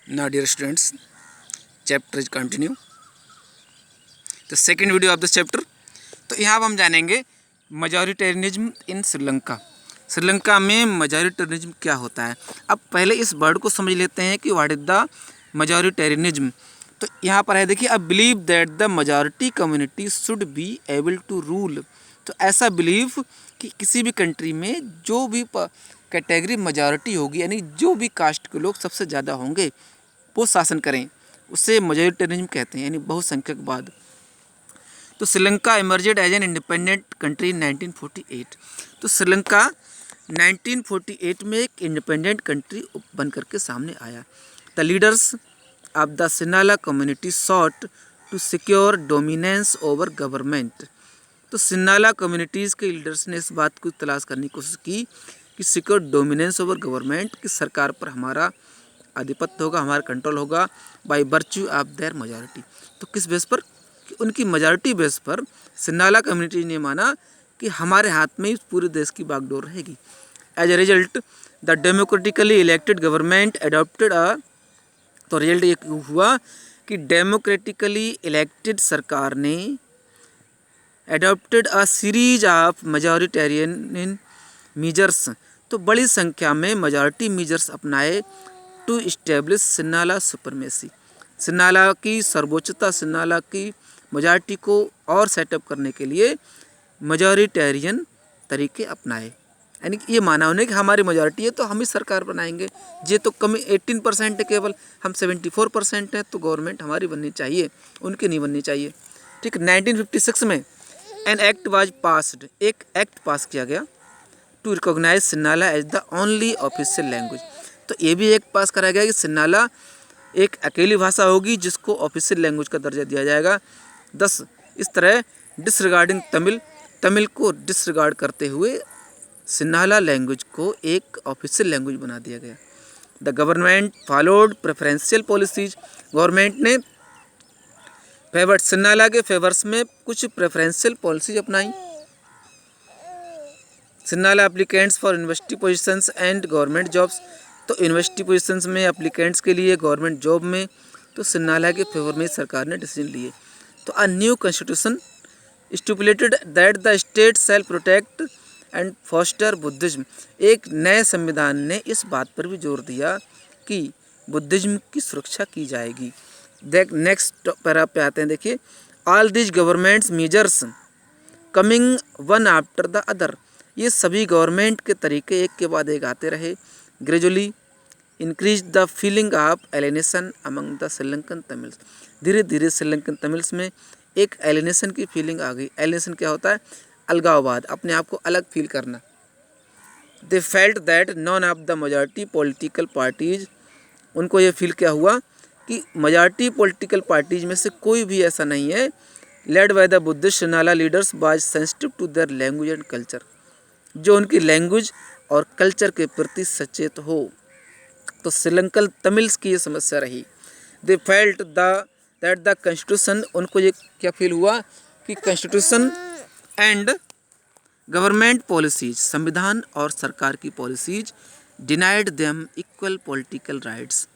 Now, dear students, chapter is continue. The second video of this chapter. तो यहाँ हम जानेंगे मजॉरिटेरियनिज्म इन श्रीलंका। श्रीलंका में मजॉरिटेरियनिज्म क्या होता है। अब पहले इस वर्ड को समझ लेते हैं कि व्हाट इज द मजॉरिटेरियनिज्म। तो यहाँ पर है, देखिए, a believe that the majority community should be able to rule. तो ऐसा बिलीव कि किसी भी कंट्री में जो भी कैटेगरी मेजॉरिटी होगी, यानी जो भी कास्ट के लोग सबसे ज़्यादा होंगे वो शासन करें, उसे मजॉरिटेरियनिज्म कहते हैं, यानी बहुसंख्यकवाद। तो Sri Lanka emerged as an independent country in 1948। तो श्रीलंका 1948 में एक इंडिपेंडेंट कंट्री बन करके सामने आया। The leaders of the Sinhala community sought to secure dominance over government. तो सिन्हाला कम्युनिटीज़ के लीडर्स ने इस बात को तलाश करने की कोशिश की कि सिक्योर डोमिनेंस ओवर गवर्नमेंट, कि सरकार पर हमारा आधिपत्य होगा, हमारा कंट्रोल होगा, by virtue of their majority. तो किस बेस पर? कि उनकी मेजॉरिटी बेस पर सिन्हाला कम्युनिटी ने माना कि हमारे हाथ में इस पूरे देश की बागडोर रहेगी। As a result the democratically elected government adopted तो रिजल्ट ये हुआ कि डेमोक्रेटिकली इलेक्टेड सरकार ने adopted a series of majoritarian measures. तो बड़ी संख्या में मेजॉरिटी मीजर्स अपनाए to establish Sinhala supremacy. Sinhala की सर्वोच्चता, सिन्हाला की मेजॉरिटी को और सेटअप करने के लिए मेजॉरिटेरियन तरीके अपनाए। यानी कि ये माना उन्हें कि हमारी मेजॉरिटी है तो हम ही सरकार बनाएंगे। ये तो कमी 18% है, केवल हम 74% हैं, तो गवर्नमेंट हमारी बननी चाहिए, उनकी नहीं बननी चाहिए। ठीक। 1956 में एन एक्ट वाज पास्ड, एक एक्ट पास किया गया to recognise Sinhala as the only official language. तो ये भी एक पास कराया गया कि सिन्हाला एक अकेली भाषा होगी जिसको ऑफिशियल लैंग्वेज का दर्जा दिया जाएगा। 10 इस तरह डिसरिगार्डिंग तमिल को डिसरिगार्ड करते हुए सिन्हाला लैंग्वेज को एक ऑफिशियल लैंग्वेज बना दिया गया। The government followed preferential policies. Government ने फेवर सिन्हाला के फेवर्स में कुछ प्रेफरेंशियल पॉलिसीज अपनाई। Sinhala applicants for university positions and government jobs. तो यूनिवर्सिटी पोजीशंस में एप्लीकेंट्स के लिए, गवर्नमेंट जॉब में, तो सिन्हाला के फेवर में सरकार ने डिसीजन लिए। तो a new constitution stipulated that the state shall protect and foster Buddhism. एक नए संविधान ने इस बात पर भी जोर दिया कि बुद्धिज्म की सुरक्षा की जाएगी। नेक्स्ट पैरा पे आते हैं, देखिए, all this governments measures coming one after the other. ये सभी गवर्नमेंट के तरीके एक के बाद एक आते रहे। Gradually increase the feeling of alienation among the Sri Lankan Tamils. धीरे धीरे श्रीलंकन तमिल्स में एक एलिनेशन की फीलिंग आ गई। एलिनेशन क्या होता है? अलगाववाद, अपने आप को अलग फील करना। They felt that none of the majority political parties. उनको ये फील क्या हुआ कि मेजॉरिटी पॉलिटिकल पार्टीज में से कोई भी ऐसा नहीं है led by the Buddhist Sinhala leaders was sensitive to their language and culture, जो उनकी लैंग्वेज और कल्चर के प्रति सचेत हो। तो श्रीलंकन तमिल्स की ये समस्या रही। They felt that the constitution, उनको ये क्या फील हुआ कि कॉन्स्टिट्यूशन एंड गवर्नमेंट पॉलिसीज, संविधान और सरकार की policies, denied them equal political rights.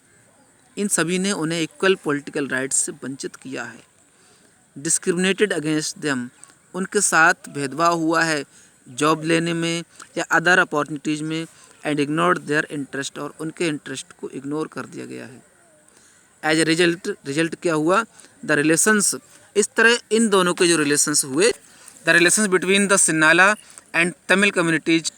इन सभी ने उन्हें इक्वल पॉलिटिकल राइट्स से वंचित किया है। डिस्क्रिमिनेटेड अगेंस्ट देम, उनके साथ भेदभाव हुआ है जॉब लेने में या अदर अपॉर्चुनिटीज़ में। एंड इग्नोर्ड देयर इंटरेस्ट, और उनके इंटरेस्ट को इग्नोर कर दिया गया है। एज ए रिजल्ट क्या हुआ? द रिलेशंस, इस तरह इन दोनों के जो रिलेशंस हुए, the relations between the Sinhala and Tamil communities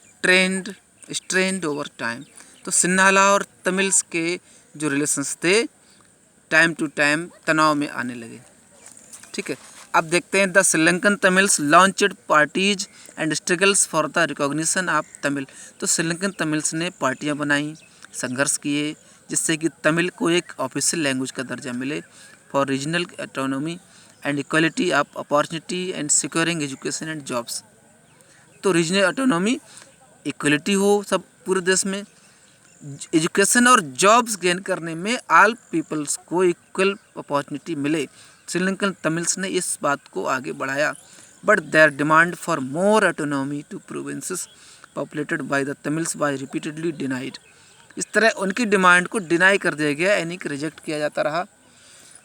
strained over time. तो सिन्हाला और तमिल्स के जो रिलेशंस थे टाइम टू टाइम तनाव में आने लगे। ठीक है। अब देखते हैं the Sri Lankan Tamils launched parties and struggles for the recognition of Tamil. तो श्रीलंकन तमिल्स ने पार्टियां बनाई, संघर्ष किए, जिससे कि तमिल को एक ऑफिशियल लैंग्वेज का दर्जा मिले, for regional autonomy and equality of opportunity and securing education and jobs. तो रीजनल ऑटोनॉमी, इक्वलिटी हो सब पूरे देश में, एजुकेशन और जॉब्स गेन करने में ऑल पीपल्स को इक्वल अपॉर्चुनिटी मिले। श्रीलंकन तमिल्स ने इस बात को आगे बढ़ाया। But their demand for more autonomy to provinces populated by the Tamils was repeatedly denied. इस तरह उनकी डिमांड को डिनाई कर दिया गया, यानी कि रिजेक्ट किया जाता रहा।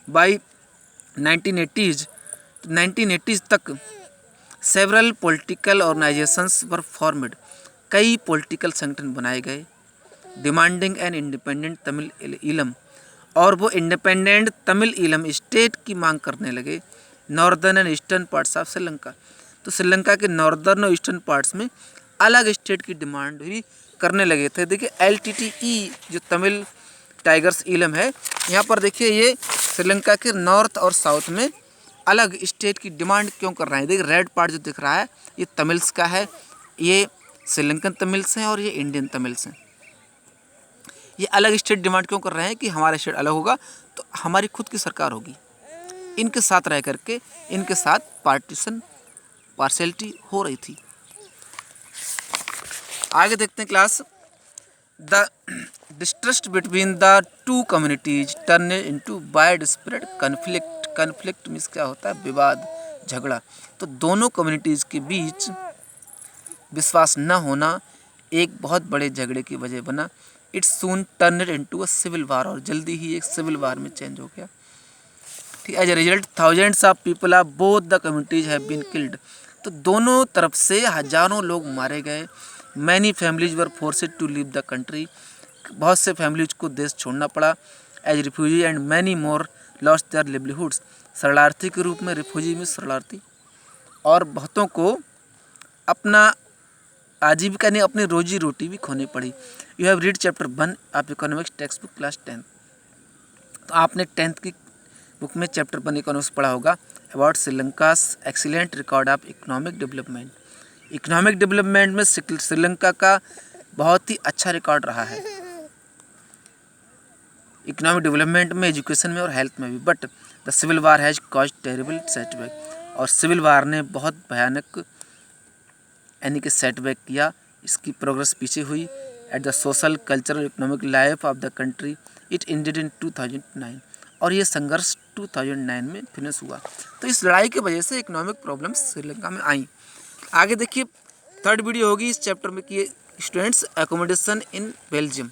बाई 1980s तक सेवरल पॉलिटिकल ऑर्गेनाइजेशंस वर फॉर्मड, कई पॉलिटिकल संगठन बनाए गए demanding an independent Tamil Eelam, और वो इंडिपेंडेंट तमिल ईलम स्टेट की मांग करने लगे northern and eastern parts of Sri Lanka. तो श्रीलंका के नॉर्दर्न और ईस्टर्न पार्ट्स में अलग स्टेट की डिमांड भी करने लगे थे। देखिए LTTE जो तमिल टाइगर्स ईलम है, यहाँ पर देखिए ये श्रीलंका के नॉर्थ और साउथ में अलग स्टेट की डिमांड क्यों कर रहे हैं। देखिए रेड पार्ट जो दिख रहा है ये तमिल्स का है, ये श्रीलंकन तमिल्स हैं और ये इंडियन तमिल्स हैं। ये अलग स्टेट डिमांड क्यों कर रहे हैं कि हमारा स्टेट अलग होगा तो हमारी खुद की सरकार होगी, इनके साथ रह करके इनके साथ पार्शियलिटी हो रही थी। आगे देखते हैं class. The distrust between the two communities turn into wide spread conflict. Conflict means क्या होता है, विवाद, झगड़ा। तो दोनों कम्युनिटीज़ के बीच विश्वास न होना एक बहुत बड़े झगड़े की वजह बना। It's soon turn into a civil war, और जल्दी ही एक सिविल वार में चेंज हो गया। ठीक, as a result thousands of people of both the communities have been killed. तो दोनों तरफ से हजारों लोग मारे गए। Many families were forced to leave the country, बहुत से फैमिलीज को देश छोड़ना पड़ा। As refugee and many more lost their livelihoods, शरणार्थी के रूप में, रिफ्यूजी में शरणार्थी, और बहुतों को अपना आजीविका नहीं अपनी रोजी रोटी भी खोनी पड़ी। You have read chapter 1 of economics text book class 10। तो आपने 10th की बुक में चैप्टर 1 इकोनॉमिक्स पढ़ा होगा about Sri Lanka's excellent record of economic development. Economic development में श्रीलंका का बहुत ही अच्छा रिकॉर्ड रहा है, इकोनॉमिक डेवलपमेंट में, एजुकेशन में और हेल्थ में भी। But the civil war has caused terrible setback, और सिविल वार ने बहुत भयानक यानी कि सेटबैक किया, इसकी प्रोग्रेस पीछे हुई। At the social cultural economic life of the country it ended in 2009, और ये संघर्ष 2009 में फिनिश हुआ। तो इस लड़ाई की वजह से इकोनॉमिक प्रॉब्लम्स श्रीलंका में आई। आगे देखिए 3rd वीडियो होगी इस चैप्टर में कि स्टूडेंट्स एकोमोडेशन इन बेल्जियम।